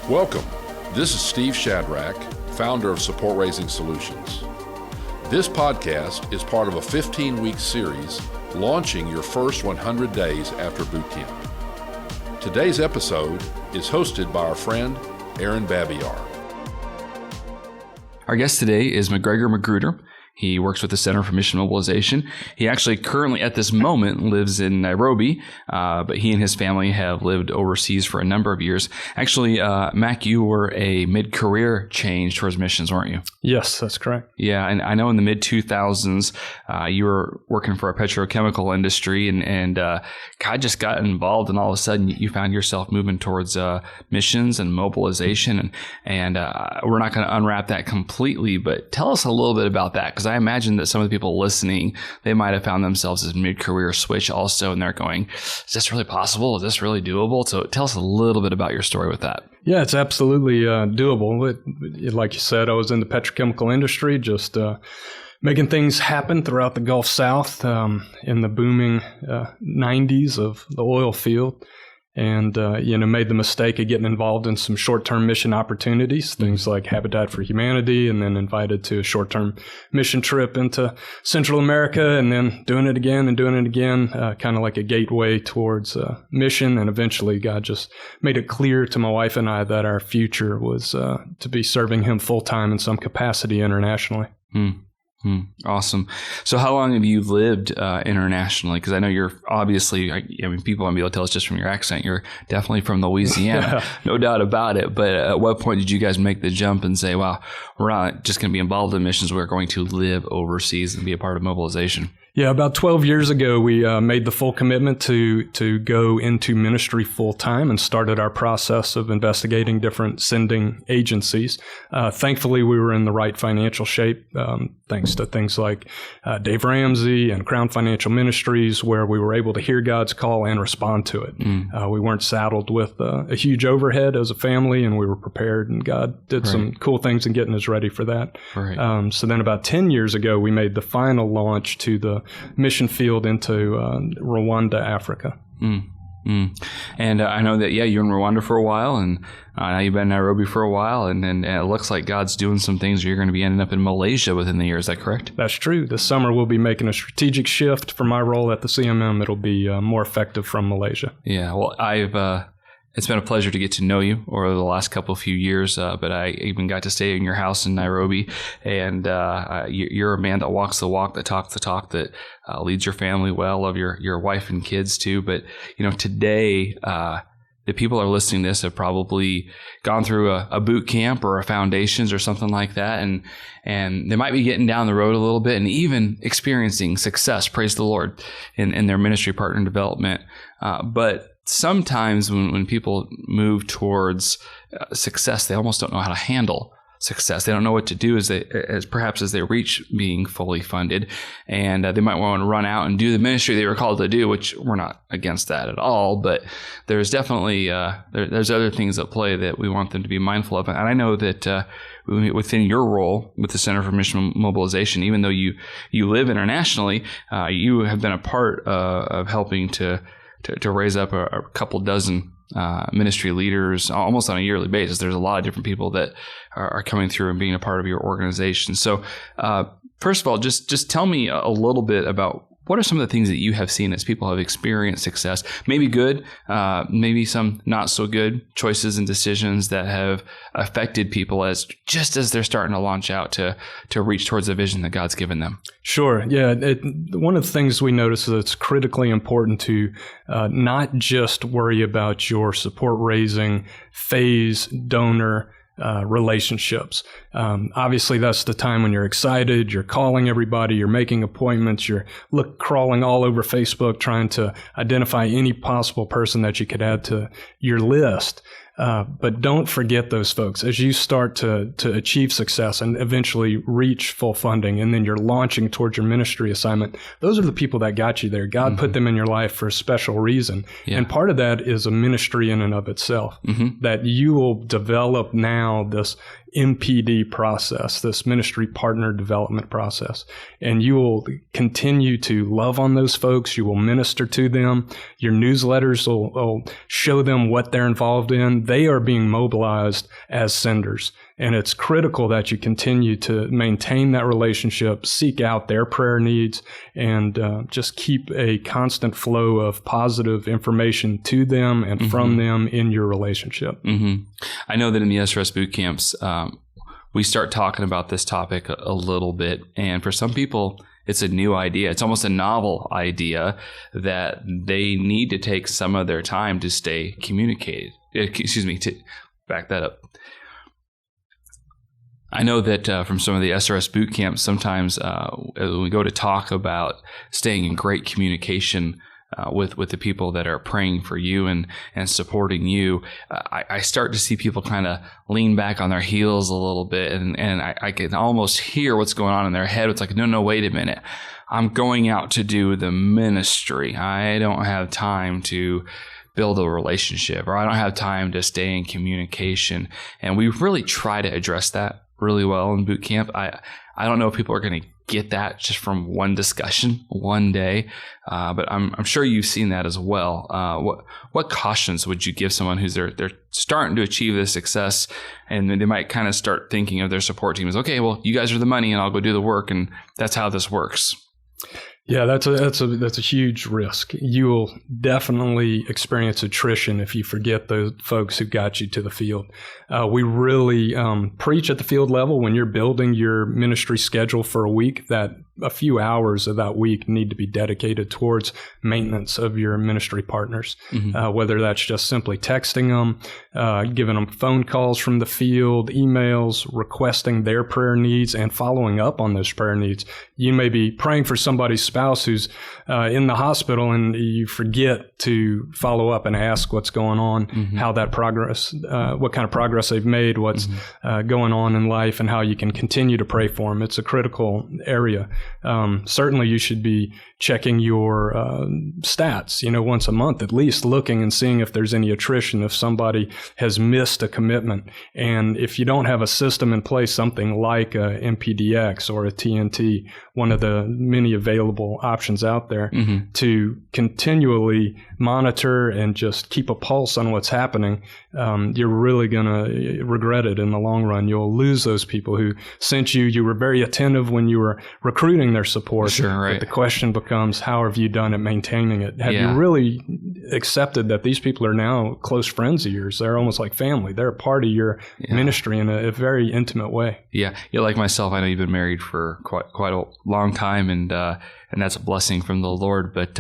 Welcome. This is Steve Shadrack, founder of Support Raising Solutions. This podcast is part of a 15-week series launching your first 100 days after boot camp. Today's episode is hosted by our friend, Aaron Babiar. Our guest today is MacGregor Magruder. He works with the Center for Mission Mobilization. He actually currently, at this moment, lives in Nairobi, but he and his family have lived overseas for a number of years. Actually, Mac, you were a mid-career change towards missions, weren't you? Yes, that's correct. Yeah, and I know in the mid-2000s, you were working for a petrochemical industry, and God just got involved, and all of a sudden, you found yourself moving towards missions and mobilization, and we're not going to unwrap that completely, but tell us a little bit about that, because I imagine that some of the people listening, they might have found themselves as mid-career switch also, and they're going, is this really possible? Is this really doable? So tell us a little bit about your story with that. Yeah, it's absolutely doable. Like you said, I was in the petrochemical industry, just making things happen throughout the Gulf South in the booming 90s of the oil field. And, made the mistake of getting involved in some short-term mission opportunities, things like Habitat for Humanity, and then invited to a short-term mission trip into Central America, and then doing it again, kind of like a gateway towards mission. And eventually God just made it clear to my wife and I that our future was to be serving him full-time in some capacity internationally. Awesome. So how long have you lived internationally? Because I know you're obviously, people might be able to tell us just from your accent, you're definitely from Louisiana, no doubt about it. But at what point did you guys make the jump and say, wow, we're not just going to be involved in missions, we're going to live overseas and be a part of mobilization? Yeah, about 12 years ago, we made the full commitment to go into ministry full time and started our process of investigating different sending agencies. Thankfully, we were in the right financial shape, thanks to things like Dave Ramsey and Crown Financial Ministries, where we were able to hear God's call and respond to it. We weren't saddled with a huge overhead as a family, and we were prepared, and God did some cool things in getting us ready for that. So then about 10 years ago, we made the final launch to the mission field into Rwanda, Africa. And I know that, you're in Rwanda for a while, and now you've been in Nairobi for a while, and it looks like God's doing some things where you're going to be ending up in Malaysia within the year. Is that correct? That's true. This summer, we'll be making a strategic shift for my role at the CMM. It'll be more effective from Malaysia. Yeah, well, it's been a pleasure to get to know you over the last couple of few years, but I even got to stay in your house in Nairobi, and you're a man that walks the walk, that talks the talk, that leads your family well, love your wife and kids too. But, today, the people that are listening to this have probably gone through a boot camp or a foundations or something like that, and they might be getting down the road a little bit and even experiencing success, praise the Lord, in their ministry partner development. But sometimes when people move towards success, they almost don't know how to handle success. They don't know what to do as they reach being fully funded, and they might want to run out and do the ministry they were called to do, which we're not against that at all. But there's definitely there's other things at play that we want them to be mindful of. And I know that within your role with the Center for Mission Mobilization, even though you live internationally, you have been a part of helping to raise up a couple dozen ministry leaders almost on a yearly basis. There's a lot of different people that are coming through and being a part of your organization. So first of all, just tell me a little bit about what are some of the things that you have seen as people have experienced success, maybe good, maybe some not so good choices and decisions that have affected people just as they're starting to launch out to reach towards the vision that God's given them? Sure. Yeah. One of the things we notice is it's critically important to not just worry about your support raising phase, donor, relationships. Obviously, that's the time when you're excited, you're calling everybody, you're making appointments, you're crawling all over Facebook trying to identify any possible person that you could add to your list. But don't forget those folks. As you start to achieve success and eventually reach full funding, and then you're launching towards your ministry assignment, those are the people that got you there. God put them in your life for a special reason. Yeah. And part of that is a ministry in and of itself, that you will develop now this MPD process, this ministry partner development process. And you will continue to love on those folks. You will minister to them. Your newsletters will show them what they're involved in. They are being mobilized as senders. And it's critical that you continue to maintain that relationship, seek out their prayer needs, and just keep a constant flow of positive information to them and from them in your relationship. I know that in the SRS boot camps, we start talking about this topic a little bit. And for some people, it's a new idea. It's almost a novel idea that they need to take some of their time to stay communicated. To back that up. I know that from some of the SRS boot camps, sometimes when we go to talk about staying in great communication with the people that are praying for you and supporting you, I start to see people kind of lean back on their heels a little bit, and I can almost hear what's going on in their head. It's like, no, wait a minute. I'm going out to do the ministry. I don't have time to build a relationship, or I don't have time to stay in communication. And we really try to address that really well in boot camp. I don't know if people are going to get that just from one discussion one day, but I'm sure you've seen that as well. What cautions would you give someone who's they're starting to achieve this success, and they might kind of start thinking of their support team as, okay, well, you guys are the money and I'll go do the work, and that's how this works? Yeah, that's a huge risk. You will definitely experience attrition if you forget those folks who got you to the field. We really preach at the field level when you're building your ministry schedule for a week that a few hours of that week need to be dedicated towards maintenance of your ministry partners, whether that's just simply texting them, giving them phone calls from the field, emails, requesting their prayer needs, and following up on those prayer needs. You may be praying for somebody's spouse who's in the hospital, and you forget to follow up and ask what's going on, how that progress, what kind of progress they've made, what's going on in life, and how you can continue to pray for them. It's a critical area. Certainly you should be checking your stats, once a month at least, looking and seeing if there's any attrition, if somebody has missed a commitment. And if you don't have a system in place, something like a MPDX or a TNT, one of the many available options out there, to continually monitor and just keep a pulse on what's happening, you're really going to regret it in the long run. You'll lose those people who sent you. You were very attentive when you were recruiting their support. Sure, right. But the question becomes, how have you done at maintaining it? Have you really accepted that these people are now close friends of yours? They're almost like family. They're a part of your ministry in a very intimate way. Yeah. Like myself, I know you've been married for quite a long time, and that's a blessing from the Lord. But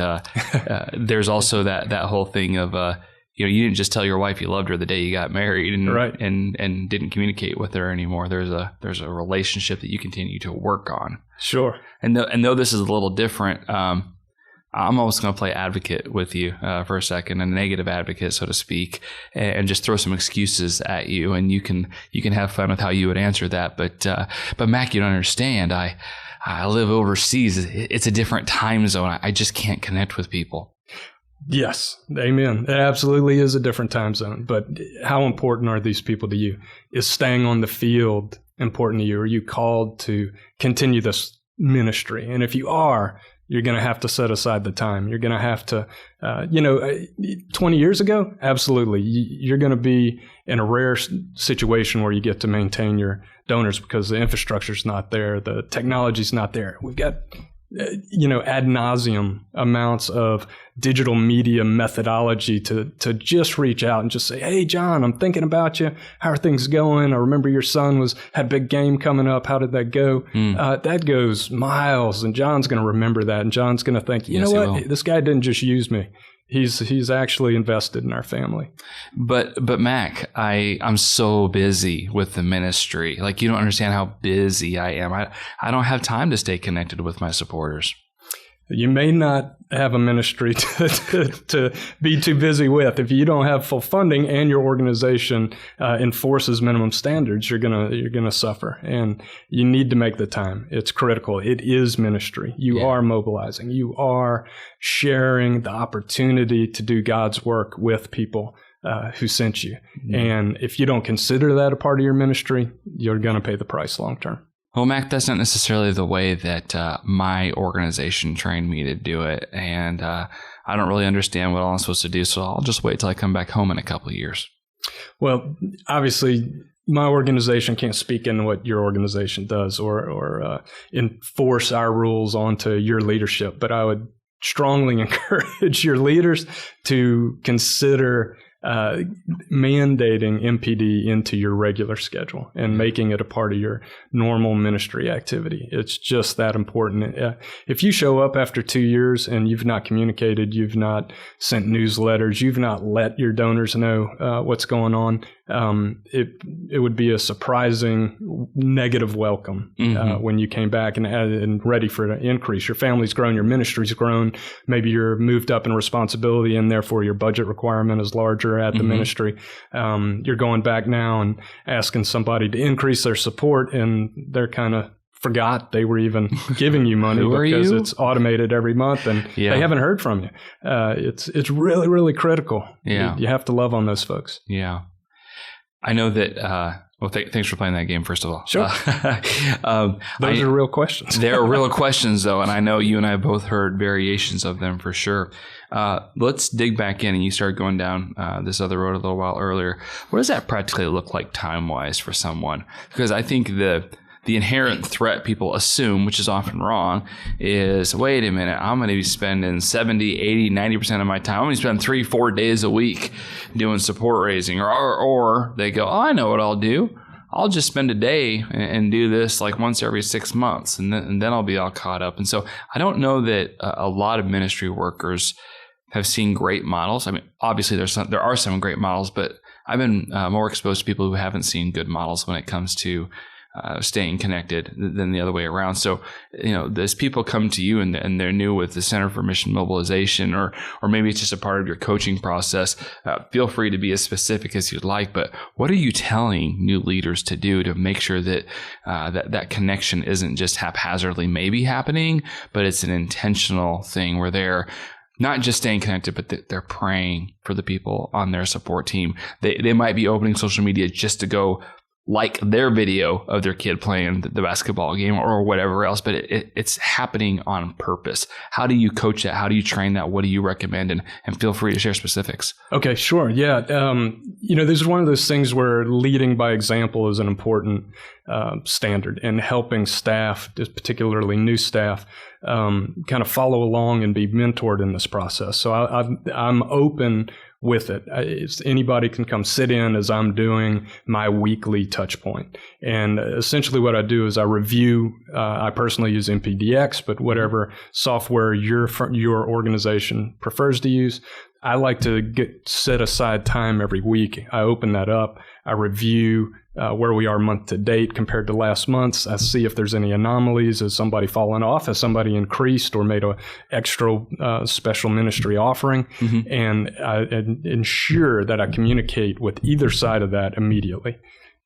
there's also that whole thing of you didn't just tell your wife you loved her the day you got married, and didn't communicate with her anymore. There's a relationship that you continue to work on. Sure. And though this is a little different, I'm almost going to play advocate with you for a second, a negative advocate, so to speak, and just throw some excuses at you, and you can have fun with how you would answer that. But Mac, you don't understand. I live overseas. It's a different time zone. I just can't connect with people. Yes. Amen. It absolutely is a different time zone. But how important are these people to you? Is staying on the field important to you? Are you called to continue this ministry? And if you are, you're going to have to set aside the time. You're going to have to, 20 years ago, absolutely. You're going to be in a rare situation where you get to maintain your donors because the infrastructure's not there. The technology's not there. We've got ad nauseum amounts of digital media methodology to just reach out and just say, hey, John, I'm thinking about you. How are things going? I remember your son had a big game coming up. How did that go? That goes miles, and John's going to remember that, and John's going to think, you know what? This guy didn't just use me. He's actually invested in our family. But Mac, I'm so busy with the ministry. Like, you don't understand how busy I am. I don't have time to stay connected with my supporters. You may not have a ministry to be too busy with. If you don't have full funding and your organization enforces minimum standards, you're gonna suffer, and you need to make the time. It's critical. It is ministry. You are mobilizing. You are sharing the opportunity to do God's work with people. who sent you. And if you don't consider that a part of your ministry, you're going to pay the price long term. Well, Mac, that's not necessarily the way that my organization trained me to do it. And I don't really understand what all I'm supposed to do. So I'll just wait till I come back home in a couple of years. Well, obviously, my organization can't speak in what your organization does or enforce our rules onto your leadership. But I would strongly encourage your leaders to consider mandating MPD into your regular schedule and making it a part of your normal ministry activity. It's just that important. If you show up after 2 years and you've not communicated, you've not sent newsletters, you've not let your donors know what's going on, it would be a surprising negative welcome when you came back and ready for an increase. Your family's grown, your ministry's grown, maybe you're moved up in responsibility and therefore your budget requirement is larger at the ministry. You're going back now and asking somebody to increase their support and they're kind of forgot they were even giving you money because it's automated every month and they haven't heard from you. It's really, really critical. Yeah. You have to love on those folks. Yeah. I know that, well, thanks for playing that game, first of all. Sure. Those are real questions. They're real questions, though, and I know you and I both heard variations of them for sure. Let's dig back in, and you started going down this other road a little while earlier. What does that practically look like time-wise for someone? Because I think the inherent threat people assume, which is often wrong, is, wait a minute, I'm going to be spending 70, 80, 90% of my time. I'm going to spend 3-4 days a week doing support raising. Or they go, oh, I know what I'll do. I'll just spend a day and do this like once every 6 months, and then I'll be all caught up. And so I don't know that a lot of ministry workers have seen great models. I mean, obviously there are some great models, but I've been more exposed to people who haven't seen good models when it comes to staying connected than the other way around. So, as people come to you and they're new with the Center for Mission Mobilization, or maybe it's just a part of your coaching process, feel free to be as specific as you'd like. But what are you telling new leaders to do to make sure that that connection isn't just haphazardly maybe happening, but it's an intentional thing where they're not just staying connected, but they're praying for the people on their support team. They might be opening social media just to go like their video of their kid playing the basketball game or whatever else, but it's happening on purpose. How do you coach that? How do you train that? What do you recommend? And feel free to share specifics. Okay, sure. Yeah. This is one of those things where leading by example is an important standard, and helping staff, particularly new staff, kind of follow along and be mentored in this process. So I'm open with it. Anybody can come sit in as I'm doing my weekly touch point. And essentially what I do is I review, I personally use MPDX, but whatever software your organization prefers to use, I like to set aside time every week. I open that up. I review where we are month to date compared to last month's. I see if there's any anomalies. Has somebody fallen off? Has somebody increased or made an extra special ministry offering? And I ensure that I communicate with either side of that immediately.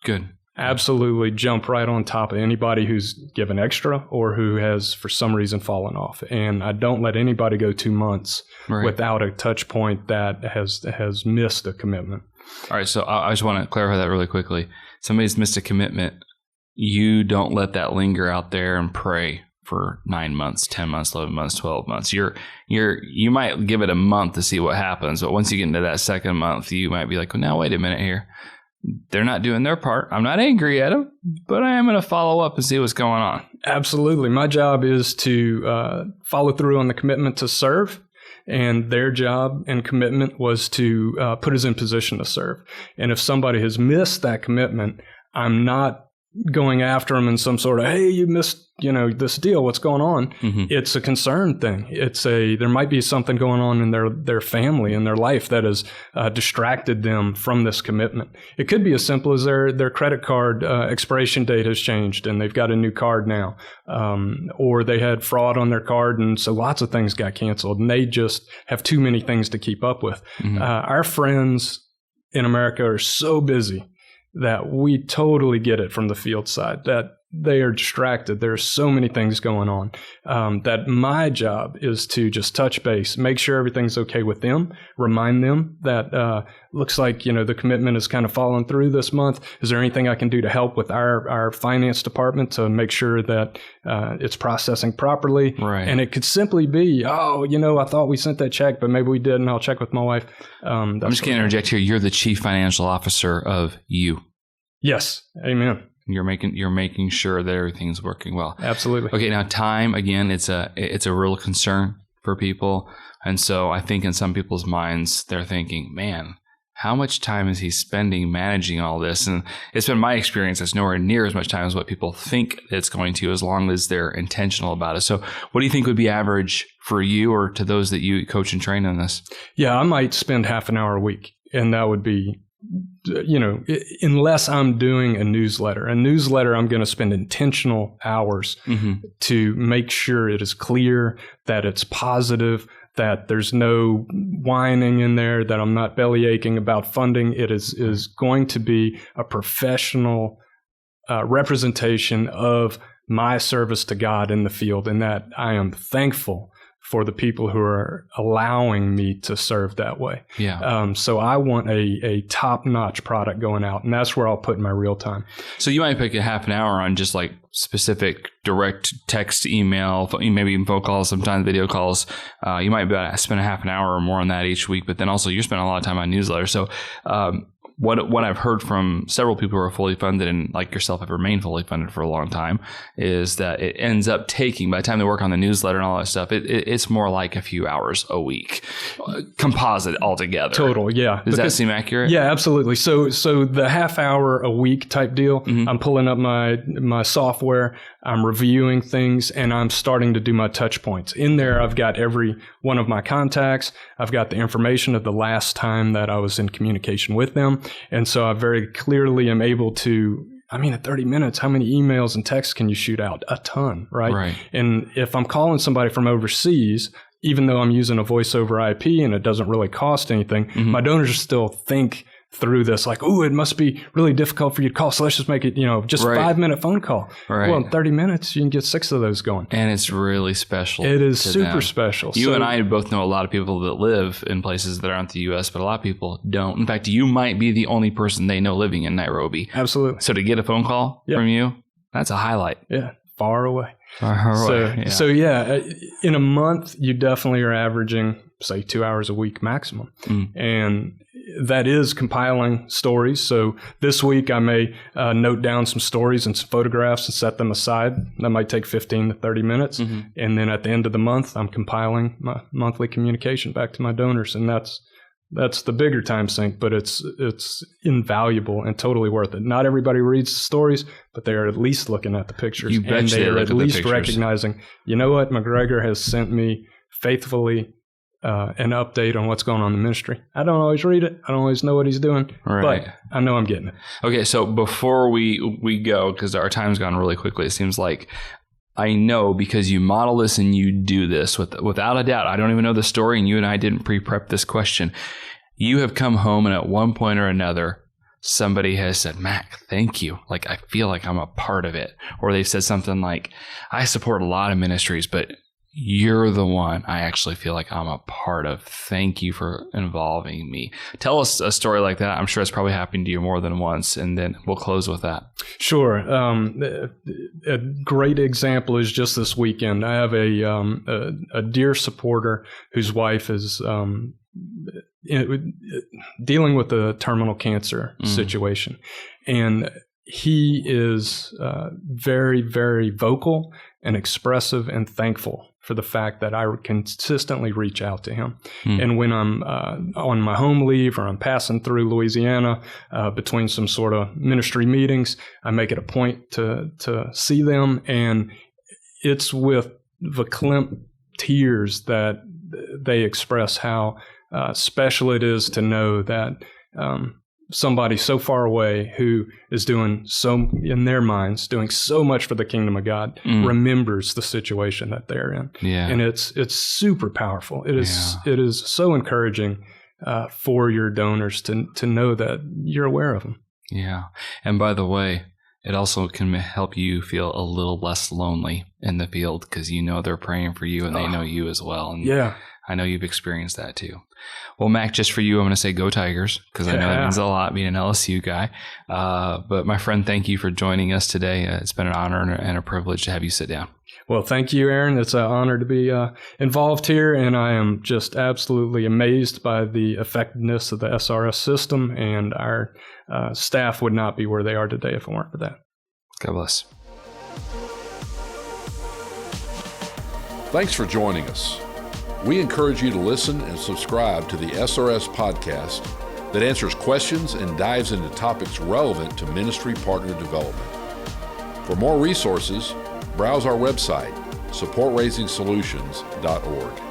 Good. Absolutely jump right on top of anybody who's given extra or who has for some reason fallen off. And I don't let anybody go 2 months without a touch point that has missed a commitment. All right. So I just want to clarify that really quickly. Somebody's missed a commitment. You don't let that linger out there and pray for 9 months, 10 months, 11 months, 12 months. You might give it a month to see what happens. But once you get into that second month, you might be like, well, now wait a minute here. They're not doing their part. I'm not angry at them, but I am going to follow up and see what's going on. Absolutely. My job is to follow through on the commitment to serve. And their job and commitment was to put us in position to serve. And if somebody has missed that commitment, I'm not going after them in some sort of, hey, you missed, this deal. What's going on? It's a concern thing. There might be something going on in their family and their life that has distracted them from this commitment. It could be as simple as their credit card expiration date has changed and they've got a new card now, or they had fraud on their card and so lots of things got canceled and they just have too many things to keep up with. Our friends in America are so busy that we totally get it from the field side, that they are distracted. There are so many things going on that my job is to just touch base, make sure everything's okay with them, remind them that looks like, the commitment is kind of falling through this month. Is there anything I can do to help with our finance department to make sure that it's processing properly? Right. And it could simply be, I thought we sent that check, but maybe we didn't. I'll check with my wife. I'm just going to interject here. You're the chief financial officer of you. Yes. Amen. You're making sure that everything's working well. Absolutely. Okay, now time, again, it's a real concern for people. And so I think in some people's minds, they're thinking, man, how much time is he spending managing all this? And it's been my experience, it's nowhere near as much time as what people think it's going to, as long as they're intentional about it. So what do you think would be average for you or to those that you coach and train on this? Yeah, I might spend half an hour a week, and that would be, unless I'm doing a newsletter. A newsletter, I'm going to spend intentional hours to make sure it is clear, that it's positive, that there's no whining in there, that I'm not belly aching about funding. It is going to be a professional representation of my service to God in the field, and that I am thankful for the people who are allowing me to serve that way. Yeah. So I want a top-notch product going out, and that's where I'll put my real time. So you might pick a half an hour on just like specific direct text, email, maybe even phone calls, sometimes video calls. You might spend a half an hour or more on that each week, but then also you're spending a lot of time on newsletters. So what I've heard from several people who are fully funded and like yourself have remained fully funded for a long time is that it ends up taking, by the time they work on the newsletter and all that stuff, it's more like a few hours a week, composite altogether. Total, yeah. Does that seem accurate? Yeah, absolutely. So the half hour a week type deal, I'm pulling up my software, I'm reviewing things, and I'm starting to do my touch points. In there, I've got every one of my contacts. I've got the information of the last time that I was in communication with them. And so I very clearly am able to, at 30 minutes, how many emails and texts can you shoot out? A ton, right? Right. And if I'm calling somebody from overseas, even though I'm using a voice over IP and it doesn't really cost anything, my donors still think through this like, it must be really difficult for you to call. So let's just make it, just a 5-minute phone call. Right. Well, in 30 minutes, you can get 6 of those going. And it's really special. It is super them. special. You and I both know a lot of people that live in places that aren't the U.S., but a lot of people don't. In fact, you might be the only person they know living in Nairobi. Absolutely. So to get a phone call from you, that's a highlight. Yeah. Far away. So in a month, you definitely are averaging, say, 2 hours a week maximum. And that is compiling stories. So this week, I may note down some stories and some photographs and set them aside. That might take 15 to 30 minutes. And then at the end of the month, I'm compiling my monthly communication back to my donors. And that's the bigger time sink, but it's invaluable and totally worth it. Not everybody reads the stories, but they are at least looking at the pictures. You bet they are at least the recognizing, you know what, MacGregor has sent me faithfully an update on what's going on in the ministry. I don't always read it. I don't always know what he's doing, but I know I'm getting it. Okay, so before we go, because our time's gone really quickly, it seems like, I know because you model this and you do this without a doubt. I don't even know the story, and you and I didn't pre-prep this question. You have come home, and at one point or another, somebody has said, Mac, thank you. Like, I feel like I'm a part of it. Or they've said something like, I support a lot of ministries, but you're the one I actually feel like I'm a part of. Thank you for involving me. Tell us a story like that. I'm sure it's probably happened to you more than once, and then we'll close with that. Sure. A great example is just this weekend. I have a dear supporter whose wife is dealing with a terminal cancer situation, and he is very, very vocal and expressive and thankful for the fact that I consistently reach out to him. And when I'm on my home leave or I'm passing through Louisiana between some sort of ministry meetings, I make it a point to see them. And it's with verklempt tears that they express how special it is to know that somebody so far away who is doing so, in their minds, doing so much for the kingdom of God, remembers the situation that they're in. Yeah. And it's super powerful. It is so encouraging for your donors to know that you're aware of them. Yeah. And by the way, it also can help you feel a little less lonely in the field because you know they're praying for you and they know you as well. And yeah. I know you've experienced that too. Well, Mac, just for you, I'm going to say go Tigers because I know that means a lot being an LSU guy. But my friend, thank you for joining us today. It's been an honor and a privilege to have you sit down. Well, thank you, Aaron. It's an honor to be involved here, and I am just absolutely amazed by the effectiveness of the SRS system, and our staff would not be where they are today if it weren't for that. God bless. Thanks for joining us. We encourage you to listen and subscribe to the SRS podcast that answers questions and dives into topics relevant to ministry partner development. For more resources, browse our website, supportraisingsolutions.org.